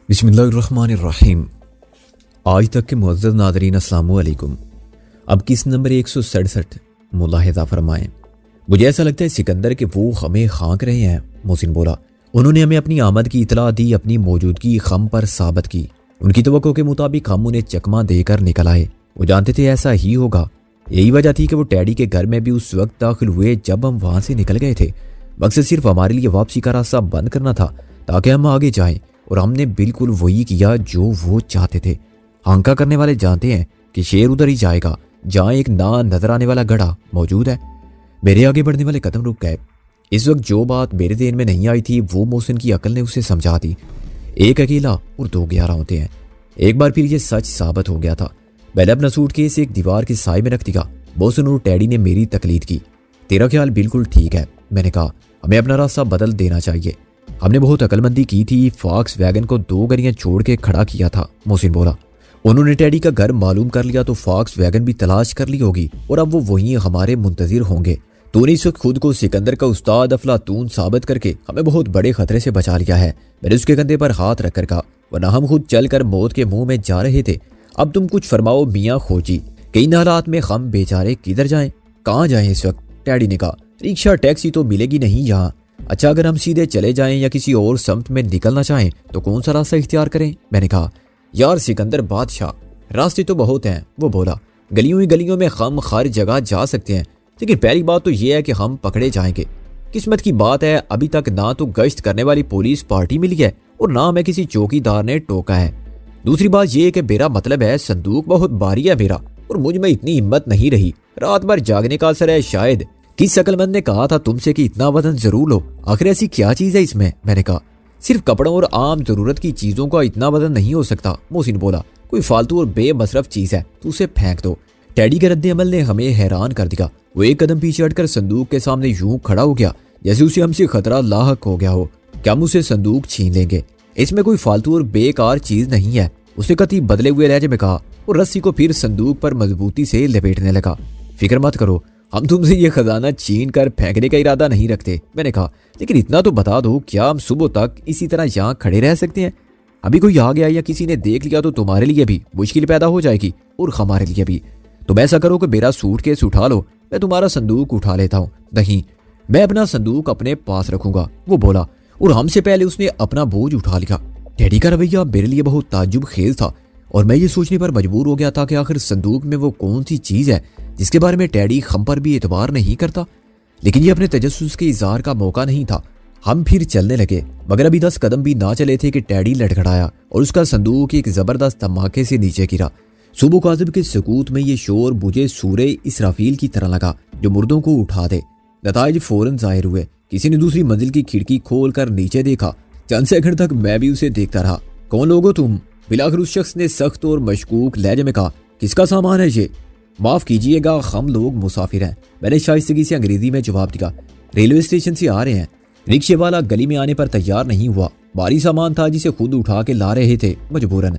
बिस्मिल्लाहिर्रहमानिर्रहीम। आज तक के मुअज़्ज़ज़ नाज़रीन अस्सलामु अलैकुम। अब किस नंबर 167 मुलाहिज़ा फरमाएं। मुझे ऐसा लगता है सिकंदर के वो हमें खाक रहे हैं। मोहसिन बोला, उन्होंने हमें अपनी आमद की इतला दी, अपनी मौजूदगी खम पर साबित की। उनकी तवक्को के मुताबिक हम उन्हें चकमा देकर निकल आए। वो जानते थे ऐसा ही होगा। यही वजह थी कि वो टैडी के घर में भी उस वक्त दाखिल हुए जब हम वहां से निकल गए थे। मकसद सिर्फ हमारे लिए वापसी का रास्ता बंद करना था ताकि हम आगे जाएं, और हमने बिल्कुल वही किया जो वो चाहते थे। हांका करने वाले जानते हैं कि शेर उधर ही जाएगा जहां एक ना नजर आने वाला गड्ढा मौजूद है। मेरे आगे बढ़ने वाले कदम रुक गए। इस वक्त जो बात मेरे ध्यान में नहीं आई थी वो मोहसिन की अकल ने उसे समझा दी। एक अकेला और दो 11 होते हैं। एक बार फिर ये सच साबित हो गया था। मैंने अपना सूटकेस एक दीवार के साए में रख दिया। मोहसिन और टैडी ने मेरी तकलीद की। तेरा ख्याल बिल्कुल ठीक है, मैंने कहा। हमें अपना रास्ता बदल देना चाहिए। हमने बहुत अकलमंदी की थी। फॉक्स वैगन को 2 गरियां छोड़ के खड़ा किया था। मोहसिन बोला, उन्होंने टैडी का घर मालूम कर लिया तो फॉक्स वैगन भी तलाश कर ली होगी और अब वो वहीं हमारे मुंतजिर होंगे। तूने इस वक्त खुद को सिकंदर का उस्ताद अफलातून साबित करके हमें बहुत बड़े खतरे से बचा लिया है। मैंने उसके कंधे पर हाथ रखकर कहा, वरना हम खुद चलकर मौत के मुंह में जा रहे थे। अब तुम कुछ फरमाओ मियाँ खोजी। कई हालात में हम बेचारे किधर जाएं, कहाँ जाएं इस वक्त? टैडी ने कहा, रिक्शा टैक्सी तो मिलेगी नहीं यहाँ। अच्छा, अगर हम सीधे चले जाएं या किसी और समत में निकलना चाहें तो कौन सा रास्ता इख्तियार करें? मैंने कहा, यार सिकंदर बादशाह, रास्ते तो बहुत हैं। वो बोला, गलियों ही गलियों में हम हर जगह जा सकते हैं, लेकिन पहली बात तो यह है कि हम पकड़े जाएंगे। किस्मत की बात है अभी तक ना तो गश्त करने वाली पुलिस पार्टी मिली है और ना हमें किसी चौकीदार ने टोका है। दूसरी बात यह है कि मेरा मतलब है संदूक बहुत भारी है मेरा, और मुझ में इतनी हिम्मत नहीं रही। रात भर जागने का असर है शायद। किस अक्लमंद ने कहा था तुमसे कि इतना वजन जरूर लो? आखिर ऐसी क्या चीज है इसमें? मैंने कहा, सिर्फ कपड़ों और आम जरूरत की चीजों का इतना वजन नहीं हो सकता। मोहसिन बोला, कोई फालतू और बेमसरफ चीज है तो उसे फेंक दो। टैडी के रद्द अमल ने हमें हैरान कर दिया। वो एक कदम पीछे हटकर संदूक के सामने यूं खड़ा हो गया जैसे उसे हमसे खतरा लाहक हो गया हो कि हम उसे संदूक छीन लेंगे। इसमें कोई फालतू और बेकार चीज नहीं है, उसने कति बदले हुए लहजे में कहा, और रस्सी को फिर संदूक पर मजबूती से लपेटने लगा। फिक्र मत करो, हम तुमसे ये खजाना छीन कर फेंकने का इरादा नहीं रखते। मैंने कहा, लेकिन इतना तो बता दो, क्या हम सुबह तक इसी तरह यहाँ खड़े रह सकते हैं? अभी कोई आ गया या किसी ने देख लिया तो तुम्हारे लिए भी मुश्किल पैदा हो जाएगी और हमारे लिए भी। तुम ऐसा करो कि मेरा सूटकेस उठा लो, मैं तुम्हारा संदूक उठा लेता हूँ। नहीं, मैं अपना संदूक अपने पास रखूंगा, वो बोला, और हमसे पहले उसने अपना बोझ उठा लिया। टैडी का रवैया मेरे लिए बहुत ताज्जुब खेल था और मैं ये सोचने पर मजबूर हो गया था कि आखिर संदूक में वो कौन सी चीज है जिसके बारे में टैडी हम पर भी एतबार नहीं करता। लेकिन ये अपने तजस्सुस के इज़हार का मौका नहीं था। हम फिर चलने लगे, मगर अभी 10 कदम भी ना चले थे कि टैडी लड़खड़ाया और उसका संदूक एक जबरदस्त धमाके से नीचे गिरा। सुबह काज़िब के सुकूत में ये शोर मुझे सूरे इसराफील की तरह लगा जो मुर्दों को उठा दे। नताइज फौरन जाहिर हुए। किसी ने दूसरी मंजिल की खिड़की खोल कर नीचे देखा। चंद सेकंड तक मैं भी उसे देखता रहा। कौन लोग हो तुम? बिलाखिर उस शख्स ने सख्त और मशकूक लहजे में कहा, किसका सामान है ये? माफ कीजिएगा, हम लोग मुसाफिर हैं। मैंने शाइस्तगी से अंग्रेजी में जवाब दिया। रेलवे स्टेशन से आ रहे हैं। रिक्शे वाला गली में आने पर तैयार नहीं हुआ। भारी सामान था जिसे खुद उठा के ला रहे थे मजबूरन।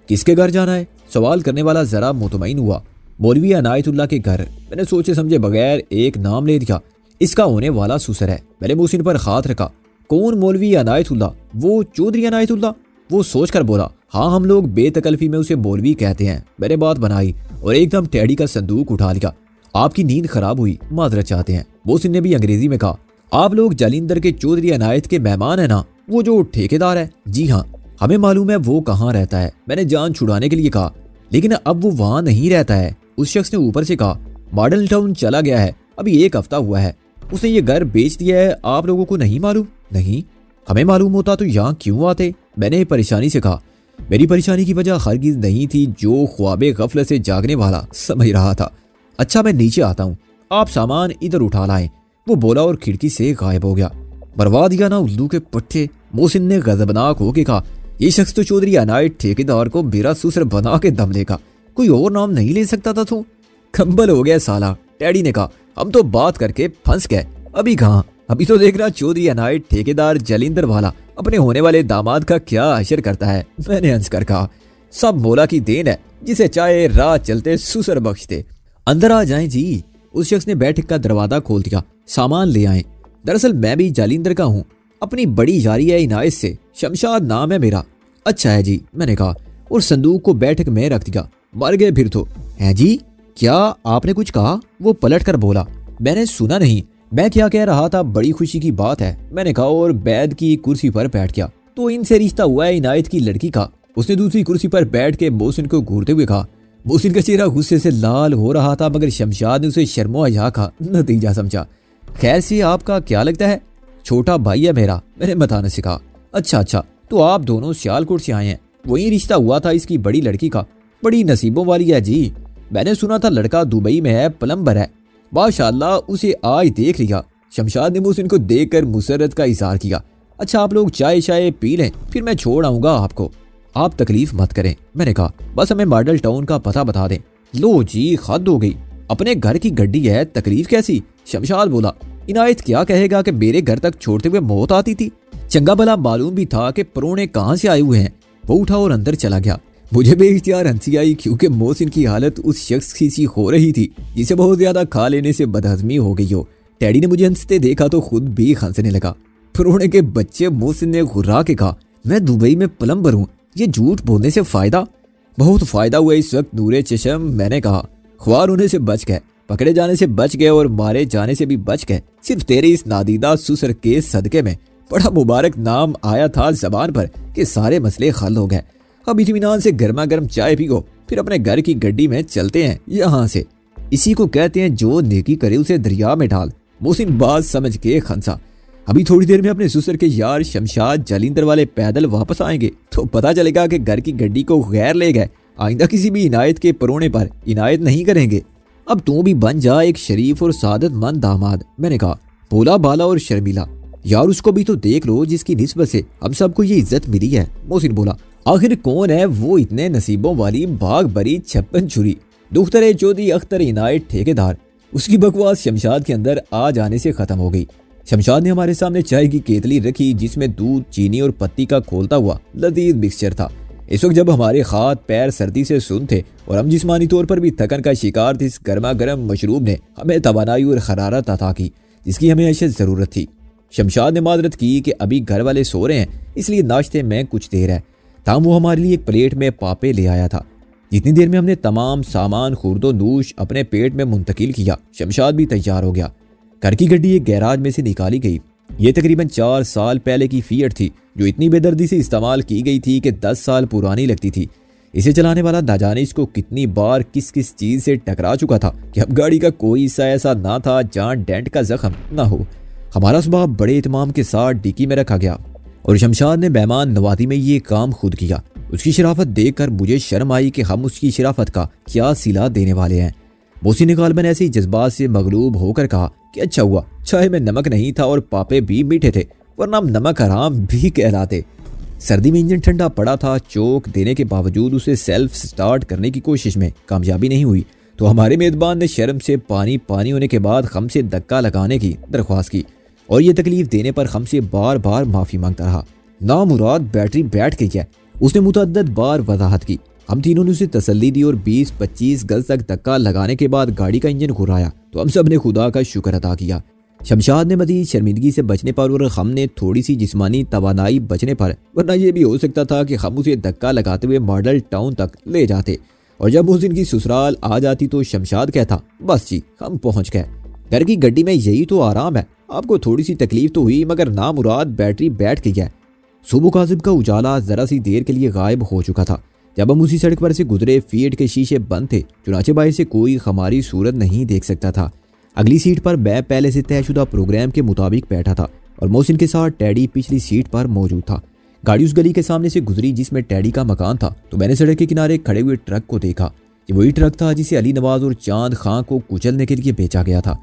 किसके घर जाना है? सवाल करने वाला जरा मुतमईन हुआ। मौलवी अनायतुल्लाह के घर। मैंने सोचे समझे बगैर एक नाम ले दिया। इसका होने वाला सुसर है। मैंने मोहसिन पर हाथ रखा। कौन मौलवी अनायतुल्लाह? वो चौधरी अनायतुल्लाह? वो सोचकर बोला, हाँ, हम लोग बेतकल्फी में उसे मौलवी कहते हैं। मैंने बात बनाई और एकदम टैडी का संदूक उठा लिया। आपकी नींद खराब हुई, माजरत चाहते हैं। मोहसिन ने भी अंग्रेजी में कहा, आप लोग जालिंदर के चौधरी अनायत के मेहमान है ना? वो जो ठेकेदार है? जी हाँ, हमें मालूम है वो कहाँ रहता है। मैंने जान छुड़ाने के लिए कहा, लेकिन अब वो वहां नहीं रहता है। उस शख्स ने ऊपर से कहा, मॉडल टाउन चला गया है, अभी 1 हफ्ता हुआ है। उसने ये घर बेच दिया है। आप लोगों को नहीं मालूम? नहीं, हमें मालूम होता तो यहाँ क्यों आते? मैंने परेशानी से कहा। मेरी परेशानी की वजह हरगिज नहीं थी जो ख्वाबे गफलत से जागने वाला समझ रहा था। अच्छा, मैं नीचे आता हूँ, आप सामान इधर उठा लाएं, वो बोला और खिड़की से गायब हो गया। बर्बा दिया ना उल्लू के पट्टे। मोहसिन ने गजबनाक होकर कहा, ये शख्स तो चौधरी अनायत ठेकेदार को मेरा सुसर बना के दम लेगा। कोई और नाम नहीं ले सकता था तू? कंबल हो गया साला। टैडी ने कहा, हम तो बात करके फंस गए। अभी कहाँ? अभी तो देख रहा चौधरी अनायत ठेकेदार जलिंदर वाला अपने होने वाले दामाद का क्या अशर करता है। मैंने हंस कर कहा, सब मौला की देन है, जिसे चाहे राह चलते सुसर बख्श दे। अंदर आ जाएं जी। उस शख्स ने बैठक का दरवाजा खोल दिया। सामान ले आए। दरअसल मैं भी जालिंदर का हूँ। अपनी बड़ी यारी है इनायत से, शमशाद नाम है मेरा। अच्छा है जी, मैंने कहा और संदूक को बैठक में रख दिया। मर गए फिर तो। है जी, क्या आपने कुछ कहा? वो पलट कर बोला। मैंने सुना नहीं, मैं क्या कह रहा था, बड़ी खुशी की बात है, मैंने कहा और बैद की कुर्सी पर बैठ गया। तो इनसे रिश्ता हुआ है इनायत की लड़की का। उसने दूसरी कुर्सी पर बैठ के मोहसिन को घूरते हुए कहा। मोहसिन का चेहरा गुस्से से लाल हो रहा था, मगर शमशाद ने उसे शर्मो हया का नतीजा समझा। खैर से आपका क्या लगता है? छोटा भाई है मेरा, मैंने बताने से कहा। अच्छा, तो आप दोनों सियालकोट से आए हैं? वही रिश्ता हुआ था इसकी बड़ी लड़की का। बड़ी नसीबों वाली है जी। मैंने सुना था लड़का दुबई में है, प्लम्बर है। माशाल्लाह, उसे आज देख लिया। शमशाद ने मोहसिन को देखकर मुसरत का इजहार किया। अच्छा, आप लोग चाय शाय पी लें, फिर मैं छोड़ आऊंगा आपको। आप तकलीफ मत करें, मैंने कहा, बस हमें मॉडल टाउन का पता बता दें। लो जी, हद हो गई, अपने घर की गड्डी है, तकलीफ कैसी? शमशाद बोला। इनायत क्या कहेगा कि मेरे घर तक छोड़ते हुए मौत आती थी। चंगा भला मालूम भी था कि परोने कहाँ से आए हुए हैं। वो उठा और अंदर चला गया। मुझे बेइख्तियार हंसी आई, क्योंकि मोहसिन की हालत उस शख्स की सी हो रही थी जिसे बहुत ज्यादा खा लेने से बदहजमी हो गई हो। डैडी ने मुझे हंसते देखा तो खुद भी हंसने लगा। परोने के बच्चे, मोहसिन ने घुर्रा के कहा, मैं दुबई में प्लम्बर हूँ, ये झूठ बोलने से फायदा? बहुत फायदा हुआ इस वक्त नूरे चशम, मैंने कहा। ख्वार होने से बच गए, पकड़े जाने से बच गए और मारे जाने से भी बच गए, सिर्फ तेरे इस नादीदा सुसर के सदके में। बड़ा मुबारक नाम आया था जबान पर कि सारे मसले हल हो गए। अब इत्मीनान से गर्मा गर्म चाय पियो, फिर अपने घर की गड्डी में चलते हैं यहाँ से। इसी को कहते हैं जो नेकी करे उसे दरिया में डाल। मोहसिन बात समझ के हंसा। अभी थोड़ी देर में अपने सुसर के यार शमशाद जालिंदर वाले पैदल वापस आएंगे तो पता चलेगा कि घर की गड्डी को गैर ले गए। आइंदा किसी भी इनायत के परोने पर इनायत नहीं करेंगे। अब तू भी बन जा एक शरीफ और सादतमंद दामाद, मैंने कहा। भोला बाला और शर्मिला, यार उसको भी तो देख लो जिसकी निस्बत से हम सबको ये इज्जत मिली है। मोहसिन बोला। आखिर कौन है वो इतने नसीबों वाली भाग भरी छप्पन छुरी? दुख्तर चौधरी अख्तर इनायत ठेकेदार। उसकी बकवास शमशाद के अंदर आ जाने से खत्म हो गई। शमशाद ने हमारे सामने चाय की केतली रखी जिसमें दूध, चीनी और पत्ती का खोलता हुआ लजीज मिक्सचर था। इस वक्त जब हमारे हाथ पैर सर्दी से सुन थे और हम जिस्मानी तौर पर भी थकन का शिकार थे, इस गर्मा गर्म मशरूब ने हमें तवानाई और खरारत अता की जिसकी हमें अशद जरूरत थी। शमशाद ने माजरत की कि अभी घर वाले सो रहे हैं, इसलिए नाश्ते में कुछ देर है। ताम वो हमारे लिए एक प्लेट में पापे ले आया था। जितनी देर में हमने तमाम सामान खुर्दो नूश अपने पेट में मुंतकिल किया, शमशाद भी तैयार हो गया। घर की गड्डी एक गैराज में से निकाली गई। ये तकरीबन 4 साल पहले की फिएट थी जो इतनी बेदर्दी से इस्तेमाल की गई थी कि 10 साल पुरानी लगती थी। इसे चलाने वाला ना जाने इसको कितनी बार किस किस चीज से टकरा चुका था कि अब गाड़ी का कोई हिस्सा ऐसा ना था जहां डेंट का जख्म ना हो। हमारा स्वभाव बड़े इत्मीनान के साथ डिक्की में रखा गया और शमशाद ने मेहमान नवाजी में ये काम खुद किया। उसकी शराफत देखकर मुझे शर्म आई कि हम उसकी शराफत का क्या सिला देने वाले हैं। मोहसिन ने गालबन ऐसे ही जज्बात से मगलूब होकर कहा कि अच्छा हुआ चाय में नमक नहीं था और पापे भी मीठे थे, वरना हम नमक हराम भी कहलाते। सर्दी में इंजन ठंडा पड़ा था। चौक देने के बावजूद उसे सेल्फ स्टार्ट करने की कोशिश में कामयाबी नहीं हुई तो हमारे मेजबान ने शर्म से पानी पानी होने के बाद हमसे धक्का लगाने की दरख्वास्त की और ये तकलीफ देने पर हमसे बार बार माफी मांगता रहा। नामुराद बैटरी बैठ गई है, उसने मुतअद्दिद बार वजाहत की। हम तीनों ने उसे तसल्ली दी और 20-25 गज तक धक्का लगाने के बाद गाड़ी का इंजन घुराया तो हम सब ने खुदा का शुक्र अदा किया। शमशाद ने मजीद शर्मिंदगी से बचने पर और हमने थोड़ी सी जिस्मानी तवानाई बचने पर, वरना यह भी हो सकता था कि हम उसे धक्का लगाते हुए मॉडल टाउन तक ले जाते और जब उस दिन की ससुराल आ जाती तो शमशाद कहता बस जी हम पहुंच गए। घर की गड्डी में यही तो आराम है, आपको थोड़ी सी तकलीफ तो हुई मगर नामुराद बैटरी बैठ गई है। सुबह काजिब का उजाला जरा सी देर के लिए गायब हो चुका था। जब हम उसी सड़क पर से गुजरे, फिएट के शीशे बंद थे, चुनाचे बाहर से कोई हमारी सूरत नहीं देख सकता था। अगली सीट पर मैं पहले से तयशुदा प्रोग्राम के मुताबिक बैठा था और मोहसिन के साथ टैडी पिछली सीट पर मौजूद था। गाड़ी उस गली के सामने से गुजरी जिसमें टैडी का मकान था तो मैंने सड़क के किनारे खड़े हुए ट्रक को देखा। ये वही ट्रक था जिसे अली नवाज और चांद खां को कुचलने के लिए बेचा गया था।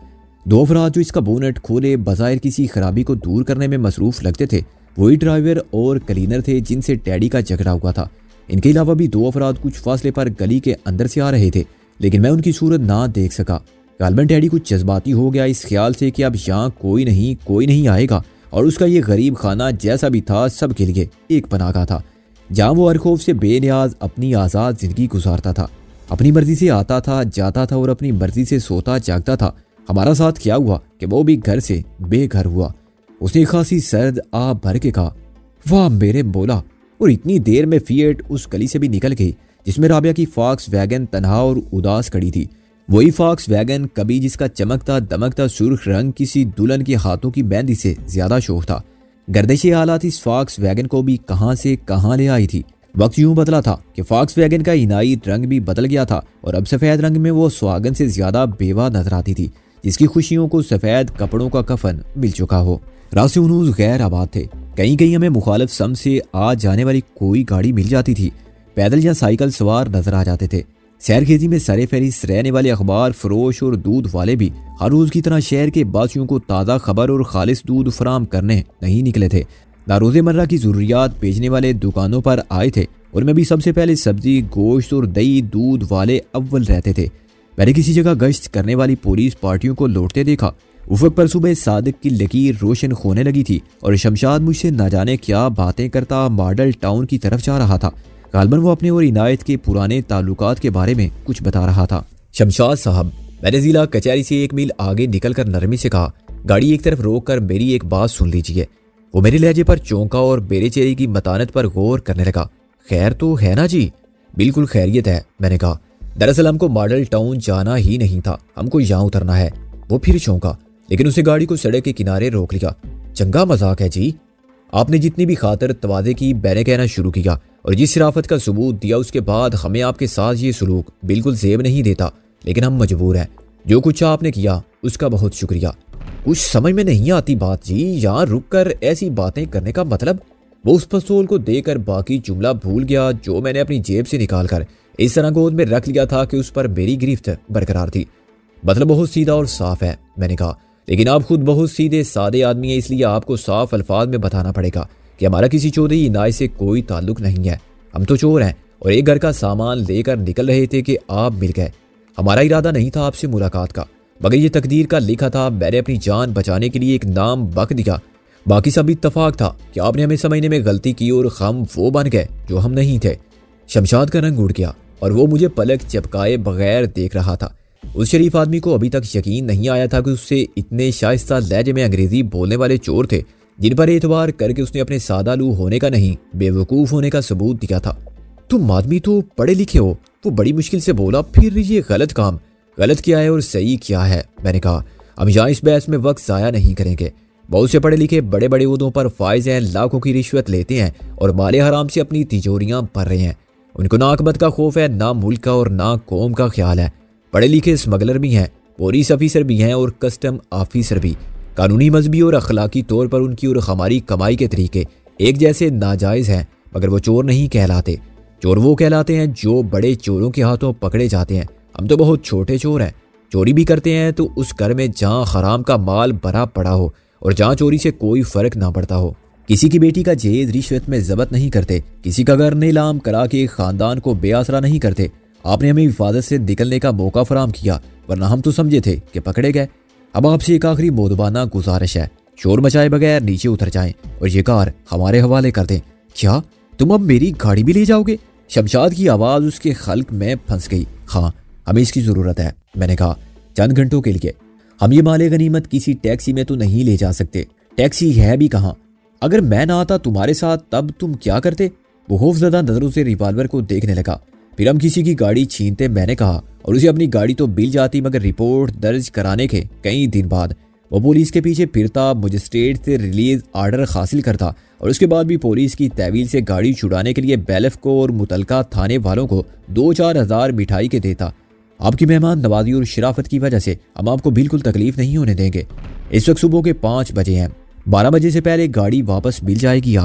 2 अफराद जो इसका बोनेट खोले बज़ाहिर किसी खराबी को दूर करने में मसरूफ लगते थे, वही ड्राइवर और क्लीनर थे जिनसे टैडी का झगड़ा हुआ था। इनके अलावा भी 2 अफराद कुछ फासले पर गली के अंदर से आ रहे थे, लेकिन मैं उनकी सूरत ना देख सका। गालबन टैडी कुछ जज्बाती हो गया इस ख्याल से कि अब यहाँ कोई नहीं आएगा और उसका ये गरीब खाना जैसा भी था सबके लिए एक पनागा था, जहाँ वो हर खौफ से बेनियाज अपनी आज़ाद जिंदगी गुजारता था। अपनी मर्जी से आता था, जाता था और अपनी मर्जी से सोता जागता था। हमारा साथ क्या हुआ कि वो भी घर से बेघर हुआ। उसने खासी सर्द आ भर के कहा, वाह मेरे मौला, और इतनी देर में फिएट उस गली से भी निकल गई जिसमें राबिया की फॉक्स वैगन तन्हा और उदास खड़ी थी। वही फॉक्स वैगन कभी जिसका चमकता दमकता सुर्ख रंग किसी दुल्हन के हाथों की मेहंदी से ज्यादा शोक था। गर्दिशी हालात इस फॉक्स वैगन को भी कहां से कहां ले आई थी। वक्त यूं बदला था कि फॉक्स वैगन का इनाई रंग भी बदल गया था और अब सफेद रंग में वो सुहागन से ज्यादा बेवा नजर आती थी जिसकी खुशियों को सफेद कपड़ों का कफन मिल चुका हो। रास्ते उनूज गैर आबाद थे। कहीं कहीं हमें मुखालिफ सम से आ जाने वाली कोई गाड़ी मिल जाती थी। पैदल या साइकिल सवार नजर आ जाते थे। सैर खेती में सरे फहरिस्त रहने वाले अखबार फरोश और दूध वाले भी हर रोज की तरह शहर के बासियों को ताज़ा खबर और खालिस दूध फराम करने नहीं निकले थे। ना रोज़मर्रा की ज़रूरियात बेचने वाले दुकानों पर आए थे। उनमें भी सबसे पहले सब्जी गोश्त और दही दूध वाले अव्वल रहते थे। मैंने किसी जगह गश्त करने वाली पुलिस पार्टियों को लौटते देखा। उफक पर सुबह सादिक की लकीर रोशन होने लगी थी और शमशाद मुझसे न जाने क्या बातें करता मॉडल टाउन की तरफ जा रहा था। गालबन वो अपने और इनायत के पुराने ताल्लुकात के बारे में कुछ बता रहा था। शमशाद साहब, मैंने जिला कचहरी से 1 मील आगे निकलकर नरमी से कहा, गाड़ी एक तरफ रोक कर मेरी एक बात सुन लीजिए। वो मेरे लहजे पर चौंका और मेरे चेहरे की मतानत पर गौर करने लगा। खैर तो है ना जी? बिल्कुल खैरियत है, मैंने कहा। दरअसल हमको मॉडल टाउन जाना ही नहीं था, हमको यहाँ उतरना है। वो फिर चौंका, लेकिन उसे गाड़ी को सड़क के किनारे रोक लिया। चंगा मजाक है जी, आपने जितनी भी खातर तवादे की मैंने कहना शुरू किया और जिस शराफत का सबूत दिया उसके बाद हमें आपके साथ ये सलूक बिल्कुल जेब नहीं देता, लेकिन हम मजबूर हैं। जो कुछ आपने किया उसका बहुत शुक्रिया। कुछ समझ में नहीं आती बात जी, यहाँ रुक कर ऐसी बातें करने का मतलब? वो उस पिस्तौल को देकर बाकी जुमला भूल गया जो मैंने अपनी जेब से निकाल कर इस तरह गोद में रख लिया था कि उस पर मेरी गिरफ्त बरकरार थी। मतलब बहुत सीधा और साफ है, मैंने कहा, लेकिन आप खुद बहुत सीधे सादे आदमी हैं, इसलिए आपको साफ अल्फाज में बताना पड़ेगा कि हमारा किसी चौधरी इनाय से कोई ताल्लुक नहीं है। हम तो चोर हैं और एक घर का सामान लेकर निकल रहे थे कि आप मिल गए। हमारा इरादा नहीं था आपसे मुलाकात का, मगर ये तकदीर का लिखा था। मैंने अपनी जान बचाने के लिए एक नाम बक दिया। बाकी सब इत्तफाक था कि आपने हमें समझने में गलती की और हम वो बन गए जो हम नहीं थे। शमशाद का रंग उड़ गया और वो मुझे पलक चपकाए बगैर देख रहा था। उस शरीफ आदमी को अभी तक यकीन नहीं आया था कि उससे इतने शाइस्ता लहजे में अंग्रेजी बोलने वाले चोर थे जिन पर एतबार करके उसने अपने सादालू होने का नहीं बेवकूफ़ होने का सबूत दिया था। तुम आदमी तो पढ़े लिखे हो, वो बड़ी मुश्किल से बोला। फिर ये गलत काम, गलत क्या है और सही क्या है? मैंने कहा, हम यहाँ इस बहस में वक्त ज़ाया नहीं करेंगे। बहुत से पढ़े लिखे बड़े बड़े उहदों पर फायज हैं, लाखों की रिश्वत लेते हैं और माले हराम से अपनी तिजोरियां भर रहे हैं। उनको ना अकबत का खौफ है, ना मुल्क का और ना कौम का ख्याल है। पढ़े लिखे स्मगलर भी हैं, पुलिस ऑफिसर भी हैं और कस्टम ऑफिसर भी। कानूनी मजहबी और अखलाकी तौर पर उनकी और हमारी कमाई के तरीके एक जैसे नाजायज़ हैं, मगर वो चोर नहीं कहलाते। चोर वो कहलाते हैं जो बड़े चोरों के हाथों पकड़े जाते हैं। हम तो बहुत छोटे चोर हैं। चोरी भी करते हैं तो उस घर में जहाँ हराम का माल भरा पड़ा हो और जहाँ चोरी से कोई फर्क ना पड़ता हो। किसी की बेटी का जेज रिश्वत में जब्त नहीं करते, किसी का घर नीलाम करा के खानदान को बेआसरा नहीं करते। आपने हमें हिफाजत से निकलने का मौका फराम किया, वरना हम तो समझे थे कि पकड़े गए। अब आपसे एक आखिरी मोदबाना गुजारिश है, शोर मचाए बगैर नीचे उतर जाएं और ये कार हमारे हवाले कर दें। क्या तुम अब मेरी गाड़ी भी ले जाओगे? शमशाद की आवाज़ उसके खल्क में फंस गई। हाँ, हमें इसकी ज़रूरत है, मैंने कहा, चंद घंटों के लिए। हम ये माले गनीमत किसी टैक्सी में तो नहीं ले जा सकते। टैक्सी है भी कहाँ? अगर मैं ना आता तुम्हारे साथ तब तुम क्या करते? वो खौफजदा नजरों से रिवॉल्वर को देखने लगा। फिर हम किसी की गाड़ी छीनते, मैंने कहा, और उसे अपनी गाड़ी तो मिल जाती, मगर रिपोर्ट दर्ज कराने के कई दिन बाद वो पुलिस के पीछे फिरता, मजिस्ट्रेट से रिलीज ऑर्डर हासिल करता और उसके बाद भी पुलिस की तहवील से गाड़ी छुड़ाने के लिए बैलफ को और मुतलका थाने वालों को 2-4 हज़ार मिठाई के देता। आपकी मेहमान नवाजी और शराफत की वजह से हम आपको बिल्कुल तकलीफ नहीं होने देंगे। इस वक्त सुबह के 5 बजे हैं। 12 बजे से पहले गाड़ी वापस मिल जाएगी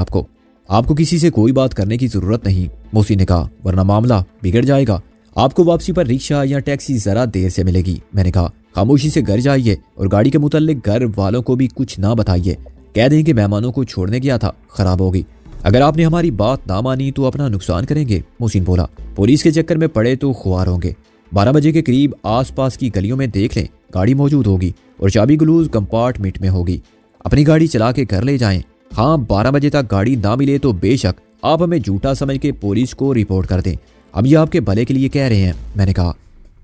आपको किसी से कोई बात करने की जरूरत नहीं, मोहसिन ने कहा, वरना मामला बिगड़ जाएगा। आपको वापसी पर रिक्शा या टैक्सी जरा देर से मिलेगी। मैंने कहा, खामोशी से घर जाइए और गाड़ी के मुताल्लिक घर वालों को भी कुछ ना बताइए। कह दें कि मेहमानों को छोड़ने गया था, खराब होगी। अगर आपने हमारी बात ना मानी तो अपना नुकसान करेंगे, मोहसिन बोला। पुलिस के चक्कर में पड़े तो खुआर होंगे। 12 बजे के करीब आसपास की गलियों में देख लें, गाड़ी मौजूद होगी और चाबी ग्लूज कंपार्टमेंट में होगी। अपनी गाड़ी चला के घर ले जाएं। हाँ, 12 बजे तक गाड़ी ना मिले तो बेशक आप हमें झूठा समझ के पुलिस को रिपोर्ट कर दें। हम ये आपके भले के लिए कह रहे हैं, मैंने कहा।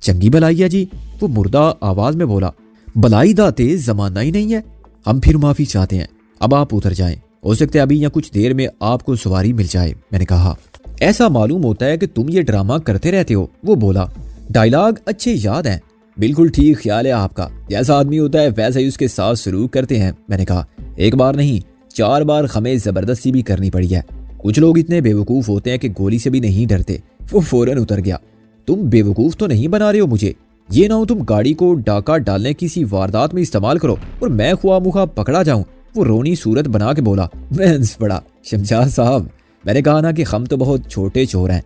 चंगी भलाई है जी, वो मुर्दा आवाज में बोला। भलाई दाते जमाना ही नहीं है। हम फिर माफी चाहते हैं, अब आप उतर जाएं। हो सकता है अभी या कुछ देर में आपको सवारी मिल जाए। मैंने कहा, ऐसा मालूम होता है कि तुम ये ड्रामा करते रहते हो। वो बोला, डायलॉग अच्छे याद हैं। बिल्कुल ठीक ख्याल है आपका, जैसा आदमी होता है वैसा ही उसके साथ सलूक करते हैं। मैंने कहा, एक बार नहीं 4 बार हमें जबरदस्ती भी करनी पड़ी है। कुछ लोग इतने बेवकूफ होते हैं कि गोली से भी नहीं डरते। वो फौरन उतर गया। तुम बेवकूफ तो नहीं बना रहे हो मुझे? ये ना हो तुम गाड़ी को डाका डालने किसी वारदात में इस्तेमाल करो और मैं खुआ मुखा पकड़ा जाऊं। वो रोनी सूरत बना के बोला। मैं हंस पड़ा। शमशाद साहब, मैंने कहा ना कि हम तो बहुत छोटे चोर हैं,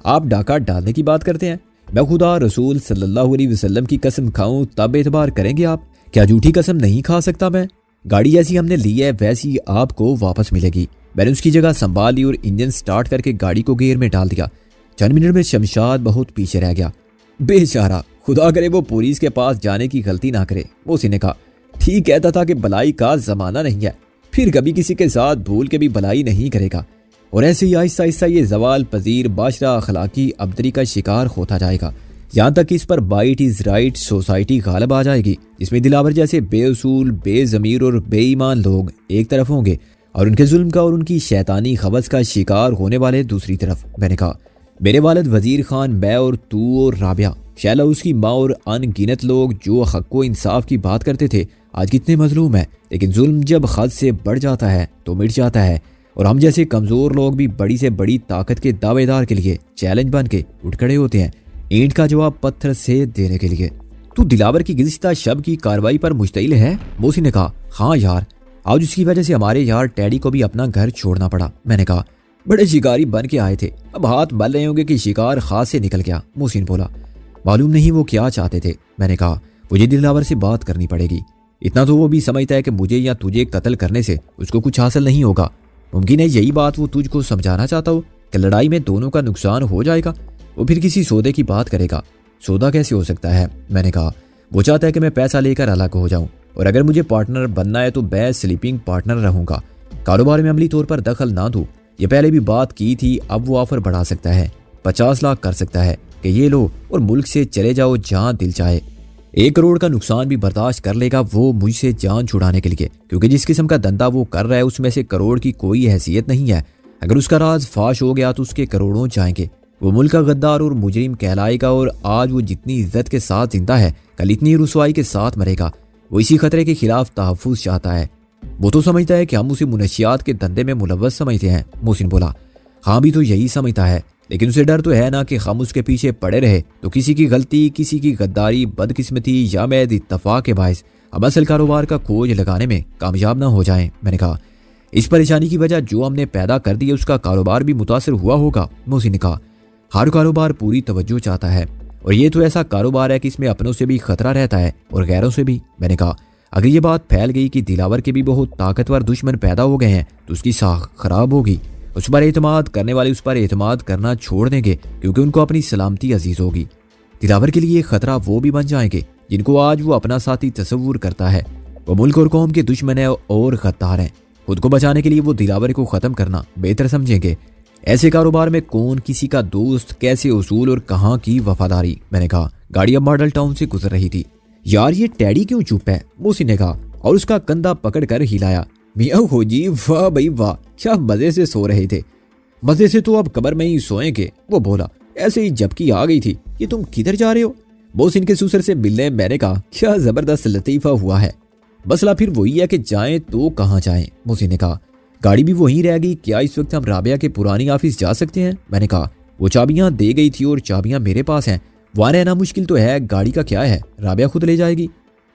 आप डाका डालने की बात करते हैं। मैं खुदा रसूल सल्लल्लाहु अलैहि वसल्लम की कसम खाऊं तब एतबार करेंगे आप? क्या झूठी कसम नहीं खा सकता मैं? गाड़ी जैसी हमने ली है वैसी आपको वापस मिलेगी। मैंने उसकी जगह संभाल ली और इंजन स्टार्ट करके गाड़ी को गियर में डाल दिया। चंद मिनट में शमशाद बहुत पीछे रह गया। बेचारा, खुदा करे वो पुलिस के पास जाने की गलती ना करे। मोहसिन ने कहा, ठीक कहता था कि भलाई का जमाना नहीं है, फिर कभी किसी के साथ भूल के भी भलाई नहीं करेगा और ऐसे ही आहिस्ता आहिस्ता ये जवाल पजीर बाशरा अखलाकी अबदरी का शिकार होता जाएगा, यहाँ तक कि इस पर bite is right society Ghalib आ जाएगी, जिसमें दिलावर जैसे बेउसूल बेजमीर और बेईमान लोग एक तरफ होंगे और उनके जुल्म का और उनकी शैतानी खबस का शिकार होने वाले दूसरी तरफ। मैंने कहा, मेरे वालिद वजीर खान, मैं और तू और राबिया, शैला उसकी माँ और अनगिनत लोग जो हक व इंसाफ की बात करते थे आज कितने मजलूम है। लेकिन जुल्म जब हद से बढ़ जाता है तो मिट जाता है और हम जैसे कमजोर लोग भी बड़ी से बड़ी ताकत के दावेदार के लिए चैलेंज बन के उठ खड़े होते हैं, ईंट का जवाब पत्थर से देने के लिए। तू दिलावर की गुज़िश्ता शब की कार्रवाई पर मुश्तइल है? मोहसिन ने कहा, हाँ यार, आज उसकी वजह से हमारे यार टैडी को भी अपना घर छोड़ना पड़ा। मैंने कहा, बड़े शिकारी बन के आए थे, अब हाथ मल रहे होंगे कि शिकार खास से निकल गया। मोहसिन बोला, मालूम नहीं वो क्या चाहते थे। मैंने कहा, मुझे दिलावर से बात करनी पड़ेगी। इतना तो वो भी समझता है कि मुझे या तुझे कत्ल करने से उसको कुछ हासिल नहीं होगा। मुमकिन है यही बात वो तुझको समझाना चाहता हो कि लड़ाई में दोनों का नुकसान हो जाएगा। वो फिर किसी सौदे की बात करेगा। सौदा कैसे हो सकता है? मैंने कहा, वो चाहता है कि मैं पैसा लेकर अलग हो जाऊं और अगर मुझे पार्टनर बनना है तो मैं स्लीपिंग पार्टनर रहूंगा, कारोबार में अमली तौर पर दखल ना दूं। ये पहले भी बात की थी, अब वो ऑफर बढ़ा सकता है, 50 लाख कर सकता है कि ये लो और मुल्क से चले जाओ जहां दिल चाहे। 1 करोड़ का नुकसान भी बर्दाश्त कर लेगा वो मुझसे जान छुड़ाने के लिए, क्योंकि जिस किस्म का धंधा वो कर रहा है उसमें से करोड़ की कोई हैसियत नहीं है। अगर उसका राज फाश हो गया तो उसके करोड़ों जाएंगे। वो मुल्क का गद्दार और मुजरिम कहलाएगा और आज वो जितनी इज्जत के साथ जिंदा है कल इतनी रुसवाई के साथ मरेगा। वो इसी खतरे के खिलाफ तहफ्फुज़ चाहता है। वो तो समझता है कि हम उसे मुनशियात के धंधे में मुलव्वस समझते हैं। मोहसिन बोला, हाँ भी तो यही समझता है, लेकिन उसे डर तो है ना कि हम उसके पीछे पड़े रहे तो किसी की गलती, किसी की गद्दारी, बदकिस्मती या मैद इत्तफाक के बायस हम असल कारोबार का खोज लगाने में कामयाब ना हो जाएं। मैंने कहा, इस परेशानी की वजह जो हमने पैदा कर दी है उसका कारोबार भी मुतासर हुआ होगा। मोहसिन ने कहा, हर कारोबार पूरी तवज्जो चाहता है और ये तो ऐसा कारोबार है कि इसमें अपनों से भी खतरा रहता है और गैरों से भी। मैंने कहा, अगर ये बात फैल गई कि दिलावर के भी बहुत ताकतवर दुश्मन पैदा हो गए हैं तो उसकी साख खराब होगी। उस पर एतमाद करने वाले उस पर एतमाद करना छोड़ देंगे क्योंकि उनको अपनी सलामती अजीज होगी। दिलावर के लिए खतरा वो भी बन जाएंगे जिनको आज वो अपना साथी तस्वुर करता है। वो मुल्क और कौम के दुश्मन है और गद्दार हैं। खुद को बचाने के लिए वो दिलावर को खत्म करना बेहतर समझेंगे। ऐसे कारोबार में कौन किसी का दोस्त, कैसे उसूल और कहाँ की वफादारी। मैंने कहा, गाड़ी अब मॉडल टाउन से गुजर रही थी। यार ये टैडी क्यों चुप है? मोहसिन ने कहा और उसका कंधा पकड़कर हिलाया। मियाँ हो जी, वाह भाई वाह, क्या मजे से सो रहे थे। मजे से तो अब कब्र में ही सोएंगे। वो बोला, ऐसे ही झपकी आ गई थी। ये तुम किधर जा रहे हो? मोहसिन के ससुर से मिलने। मैंने कहा, क्या जबरदस्त लतीफा हुआ है। मसला फिर वही है कि जाएं तो कहाँ जाएं। मोहसिन ने कहा, गाड़ी भी वहीं रह गई, क्या इस वक्त हम राबिया के पुरानी ऑफिस जा सकते हैं? मैंने कहा, वो चाबियां दे गई थी और चाबियां मेरे पास हैं, वहां रहना मुश्किल तो है, गाड़ी का क्या है, राबिया खुद ले जाएगी।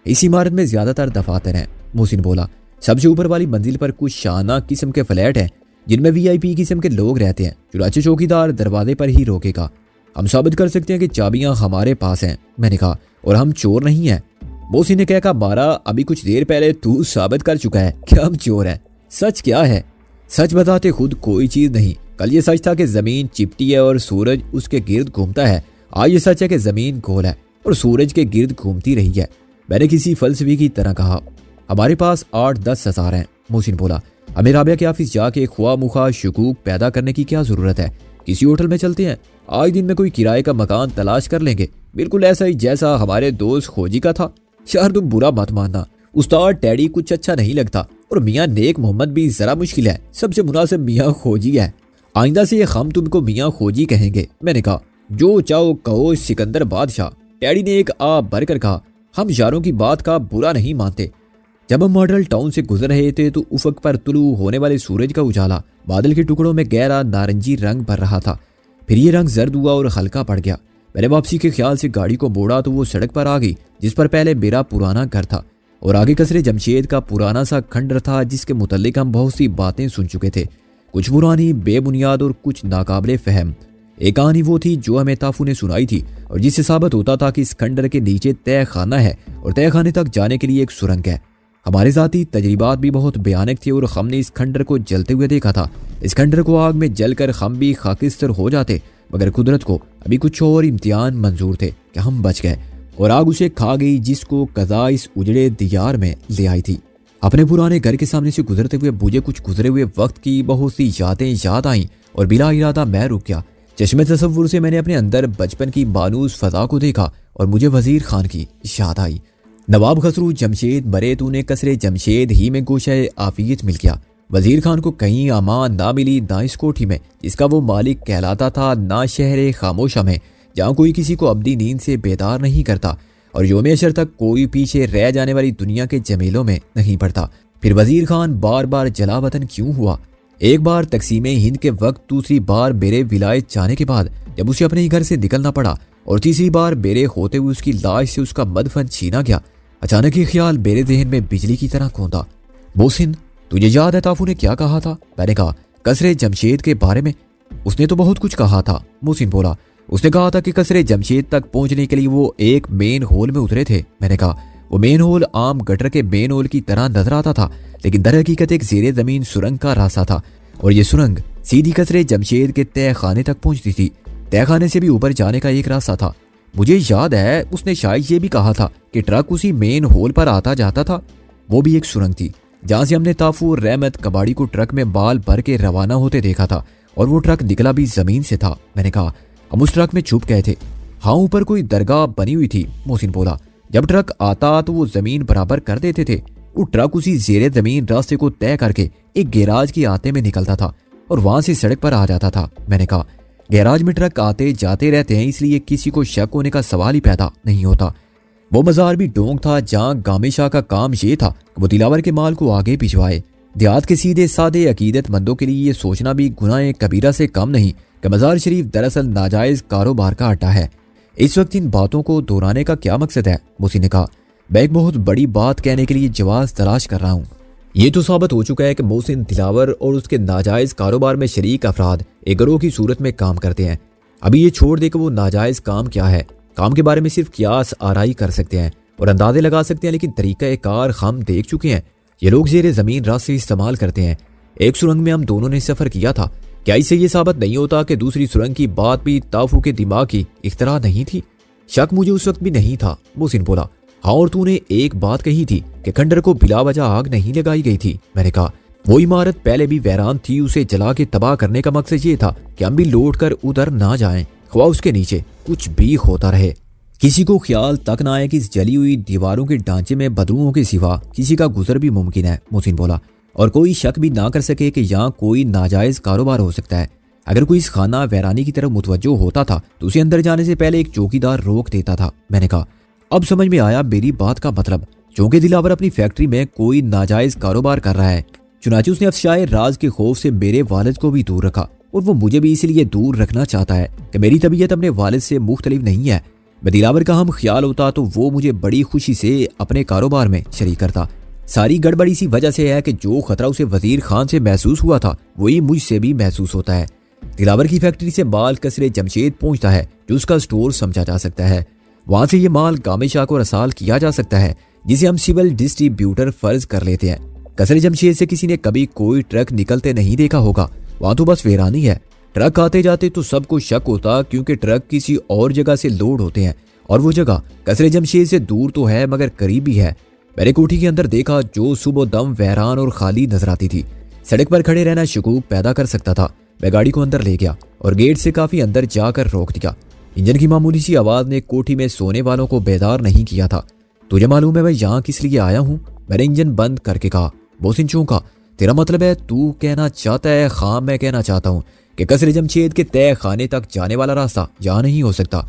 इस इमारत में ज्यादातर दफातर हैं। मोहसिन बोला, सबसे ऊपर वाली मंजिल पर कुछ शाना किस्म के फ्लैट हैं जिनमें VIP किस्म के लोग रहते हैं। चुनाचे चौकीदार दरवाजे पर ही रोकेगा। हम साबित कर सकते हैं कि चाबियां हमारे पास हैं। मैंने कहा, और हम चोर नहीं हैं। मोहसिन ने कहा, मारा अभी कुछ देर पहले तू साबित कर चुका है कि हम चोर हैं। सच क्या है? सच बताते खुद कोई चीज नहीं। कल ये सच था कि जमीन चिपटी है और सूरज उसके गिर्द घूमता है। आज ये सच है कि जमीन गोल है और सूरज के गिर्द घूमती रही है। मैंने किसी फलसफी की तरह कहा, हमारे पास 8-10 हज़ार हैं। मोहसिन बोला, हमें राबिया के ऑफिस जाके ख्वा मुखा शकूक पैदा करने की क्या जरूरत है? किसी होटल में चलते हैं, आज दिन में कोई किराए का मकान तलाश कर लेंगे, बिल्कुल ऐसा ही जैसा हमारे दोस्त खोजी का था। यार तुम बुरा मत मानना, उस्ताद टैडी कुछ अच्छा नहीं लगता और मियाँ नेक मोहम्मद भी जरा मुश्किल है, सबसे मुनासिब मियाँ खोजी है। आइंदा से हम तुमको मियाँ खोजी कहेंगे। मैंने कहा जो चाहो कहो सिकंदर बादशाह। डैडी ने एक आ भरकर कहा, हम यारों की बात का बुरा नहीं मानते। जब हम मॉडल टाउन से गुजर रहे थे तो उफक पर तुलू होने वाले सूरज का उजाला बादल के टुकड़ों में गहरा नारंगी रंग भर रहा था। फिर ये रंग जर्द हुआ और हल्का पड़ गया। मैंने वापसी के ख्याल से गाड़ी को मोड़ा तो वो सड़क पर आ गई जिस पर पहले मेरा पुराना घर था और आगे कसरे जमशेद का पुराना सा खंडर था जिसके मुतल्लिक हम बहुत सी बातें सुन चुके थे, कुछ पुरानी बेबुनियाद और कुछ नाकाबिले फहम। एक कहानी वो थी जो हमें ताफू ने सुनाई थी और जिससे साबित होता था कि इस खंडर के नीचे तय खाना है और तय खाने तक जाने के लिए एक सुरंग है। हमारे जाती तजरीबात भी बहुत भयानक थे और हमने इस खंडर को जलते हुए देखा था। इस खंडर को आग में जलकर हम भी खाकिस्तर हो जाते, मगर कुदरत को अभी कुछ और इम्तिहान मंजूर थे कि हम बच गए और आग उसे खा गई जिसको कज़ा इस उजड़े दियार में ले आई थी। अपने पुराने घर के सामने से गुजरते हुए मुझे कुछ गुजरे हुए वक्त की बहुत सी यादें याद आईं और बिला इरादा मैं रुक गया। चश्मे तसव्वुर से मैंने अपने अंदर बचपन की मानूस फजा को देखा और मुझे वजीर खान की याद आई। नवाब खसरू जमशेद मरे तूने कसरे जमशेद ही में गोशाए आफियत मिल गया। वजीर खान को कहीं अमान ना मिली, ना इस कोठी में जिसका वो मालिक कहलाता था, ना शहर खामोशा में जहाँ कोई किसी को अपनी नींद से बेदार नहीं करता और योम अशर तक कोई पीछे रह जाने वाली दुनिया के जमेलों में नहीं पड़ता। फिर वजीर खान बार बार जला वतन क्यों हुआ? एक बार तकसीम हिंद के वक्त, दूसरी बार मेरे विलायत जाने के बाद जब उसे अपने ही घर से निकलना पड़ा और तीसरी बार मेरे होते हुए उसकी लाश से उसका मदफन छीना गया। अचानक ये ख्याल मेरे ज़हन में बिजली की तरह कौंधा, मोहसिन तुझे याद है ताफू ने क्या कहा था? मैंने कहा कसरे जमशेद के बारे में। उसने तो बहुत कुछ कहा था। मोहसिन बोला उसने कहा था कि कसरे जमशेद तक पहुंचने के लिए वो एक मेन होल में उतरे थे। मैंने कहा वो मेन होल आम गटर के मेन होल की तरह नजर आता था, लेकिन दर हकीकत एक जेरे जमीन सुरंग का रास्ता था और ये सुरंग सीधी कसरे जमशेद के तय खाने तक पहुंचती थी। तय खाने से भी ऊपर जाने का एक रास्ता था। मुझे याद है उसने शायद ये भी कहा था कि ट्रक उसी मेन होल पर आता जाता था। वो भी एक सुरंग थी जहां से हमने ताफू रहमत कबाड़ी को ट्रक में बाल भर के रवाना होते देखा था और वो ट्रक निकला भी जमीन से था। मैंने कहा हम उस ट्रक में छुप गए थे। हाँ, ऊपर कोई दरगाह बनी हुई थी। मोहसिन बोला जब ट्रक आता तो वो जमीन बराबर कर देते थे। वो ट्रक उसी जेरे जमीन रास्ते को तय करके एक गैराज के आते में निकलता था और वहां से सड़क पर आ जाता था। मैंने कहा गैराज में ट्रक आते जाते रहते हैं, इसलिए किसी को शक होने का सवाल ही पैदा नहीं होता। वो मजार भी डोंग था जहाँ गामे शाह का काम ये था कि वो दिलावर के माल को आगे भिजवाए। देहात के सीधे साधे अकीदतमंदों के लिए ये सोचना भी गुनाह कबीरा से कम नहीं कि मजार शरीफ दरअसल नाजायज कारोबार का अड्डा है। इस वक्त इन बातों को दोहराने का क्या मकसद है? मुसी ने कहा मैं एक बहुत बड़ी बात कहने के लिए जवाब तलाश कर रहा हूँ। ये तो साबित हो चुका है कि मोहसिन दिलावर और उसके नाजायज कारोबार में शरीक अफराद एक गिरोह की सूरत में काम करते हैं। अभी ये छोड़ दे कि वो नाजायज काम क्या है। काम के बारे में सिर्फ कियास आराई कर सकते हैं और अंदाजे लगा सकते हैं, लेकिन तरीका कार हम देख चुके हैं। ये लोग जेरे जमीन रास्ते इस्तेमाल करते हैं। एक सुरंग में हम दोनों ने सफर किया था। क्या इससे ये साबित नहीं होता कि दूसरी सुरंग की बात भी ताफू के दिमाग की इख्तरा नहीं थी? शक मुझे उस वक्त भी नहीं था। मोहसिन बोला हाँ, और तूने एक बात कही थी कि खंडर को बिला वजह आग नहीं लगाई गई थी। मैंने कहा वो इमारत पहले भी वैरान थी, उसे जला के तबाह करने का मकसद ये था कि हम भी लौट कर उधर ना जाएं, ख्वाह उसके नीचे कुछ भी होता रहे। किसी को ख्याल तक ना आए कि इस जली हुई दीवारों के ढांचे में बदबूओं के सिवा किसी का गुजर भी मुमकिन है। मोहसिन बोला और कोई शक भी ना कर सके कि यहाँ कोई नाजायज कारोबार हो सकता है। अगर कोई इस खाना वैरानी की तरफ मुतवज्जो होता था तो उसे अंदर जाने से पहले एक चौकीदार रोक देता था। मैंने कहा अब समझ में आया मेरी बात का मतलब। चूंकि दिलावर अपनी फैक्ट्री में कोई नाजायज कारोबार कर रहा है, चुनाचे उसने अफशाए राज के खौफ से मेरे वालिद को भी दूर रखा और वो मुझे भी इसलिए दूर रखना चाहता है कि मेरी तबीयत अपने वालिद से मुख्तलिफ नहीं है। मैं दिलावर का हम ख्याल होता तो वो मुझे बड़ी खुशी से अपने कारोबार में शरीक करता। सारी गड़बड़ी इसी वजह से है कि जो खतरा उसे वजीर खान से महसूस हुआ था वही मुझसे भी महसूस होता है। दिलावर की फैक्ट्री से माल कसरे जमशेद पहुंचता है जो उसका स्टोर समझा जा सकता है। वहां से ये माल गामे शाह को रसाल किया जा सकता है जिसे हम सिविल डिस्ट्रीब्यूटर फर्ज कर लेते हैं। कसरे जमशेद से किसी ने कभी कोई ट्रक निकलते नहीं देखा होगा। वहां तो बस वीरानी है। ट्रक आते जाते तो सबको शक होता क्योंकि ट्रक किसी और जगह से लोड होते हैं और वो जगह कसरे जमशेद से दूर तो है मगर करीब भी है। मैंने कोठी के अंदर देखा जो सुबह दम वैरान और खाली नजर आती थी। सड़क पर खड़े रहना शकूक पैदा कर सकता था। मैं गाड़ी को अंदर ले गया और गेट से काफी अंदर जाकर रोक दिया। इंजन की मामूली सी आवाज ने कोठी में सोने वालों को बेदार नहीं किया था। तुझे मालूम है मैं यहाँ किस लिए आया हूँ? मैंने इंजन बंद करके कहा। मोहसिन चौंका। तेरा मतलब है तू कहना चाहता है? हाँ मैं कहना चाहता हूँ कि कसर जमशेद के तय खाने तक जाने वाला रास्ता यहाँ नहीं हो सकता,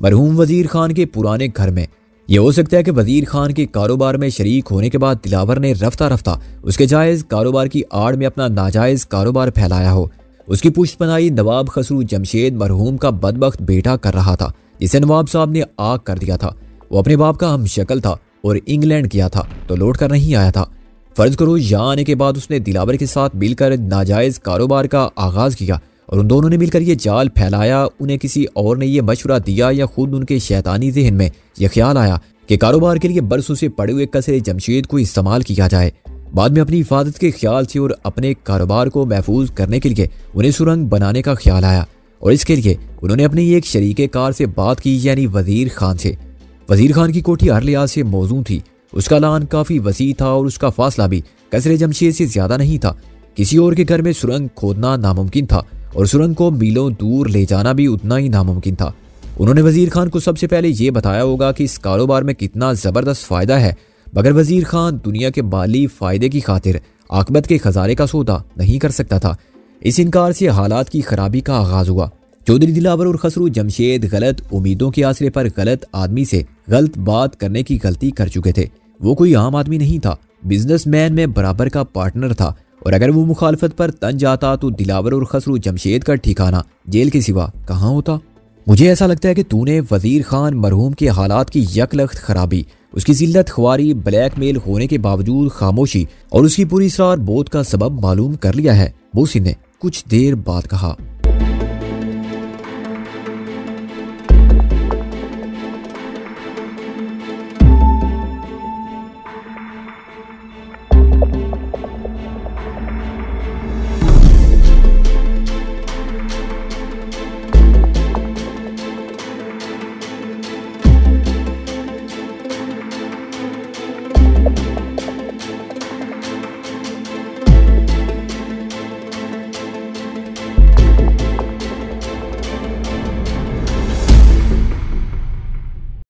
मरहूम वजीर खान के पुराने घर में। यह हो सकता है कि वजीर खान के कारोबार में शरीक होने के बाद दिलावर ने रफ्ता रफ्ता उसके जायज़ कारोबार की आड़ में अपना नाजायज़ कारोबार फैलाया हो। उसकी पुश्तपनाही नवाब खसरू जमशेद मरहूम का बदबख्त बेटा कर रहा था, जिसे नवाब साहब ने आग कर दिया था। वो अपने बाप का हमशक्ल था और इंग्लैंड गया था तो लौट कर नहीं आया था। फर्ज करो यहाँ आने के बाद उसने दिलावर के साथ मिलकर नाजायज़ कारोबार का आगाज़ किया और उन दोनों ने मिलकर ये जाल फैलाया। उन्हें किसी और ने यह मशवरा दिया या खुद उनके शैतानी ज़हन में यह ख्याल आया कि कारोबार के लिए बरसों से पड़े हुए कसरे जमशेद को इस्तेमाल किया जाए। बाद में अपनी हिफाजत के ख्याल से और अपने कारोबार को महफूज करने के लिए उन्हें सुरंग बनाने का ख्याल आया और इसके लिए उन्होंने अपने एक शरीके कार से बात की, यानी वजीर खान से। वजीर खान की कोठी हर लिहाज से मौजूद थी। उसका लान काफ़ी वसी था और उसका फासला भी कसरे जमशेद से ज़्यादा नहीं था। किसी और के घर में सुरंग खोदना नामुमकिन था और सुरंग को मीलों दूर ले जाना भी उतना ही नामुमकिन था। उन्होंने वजीर खान को सबसे पहले ये बताया होगा कि इस कारोबार में कितना ज़बरदस्त फ़ायदा है, मगर वजीर खान दुनिया के माली फ़ायदे की खातिर आकबत के खजाने का सौदा नहीं कर सकता था। इस इनकार से हालात की खराबी का आगाज़ हुआ। चौधरी दिलावर और खसरू जमशेद गलत उम्मीदों के आसरे पर गलत आदमी से गलत बात करने की गलती कर चुके थे। वो कोई आम आदमी नहीं था, बिजनेसमैन में बराबर का पार्टनर था और अगर वो मुखालफत पर तन जाता तो दिलावर और खसरू जमशेद का ठिकाना जेल के सिवा कहाँ होता। मुझे ऐसा लगता है कि तूने वजीर खान मरहूम के हालात की यकलख्त खराबी, उसकी जिल्लत ख्वारी, ब्लैकमेल होने के बावजूद खामोशी और उसकी पूरी इसरार बोध का सबब मालूम कर लिया है, मोहसिन ने कुछ देर बाद कहा।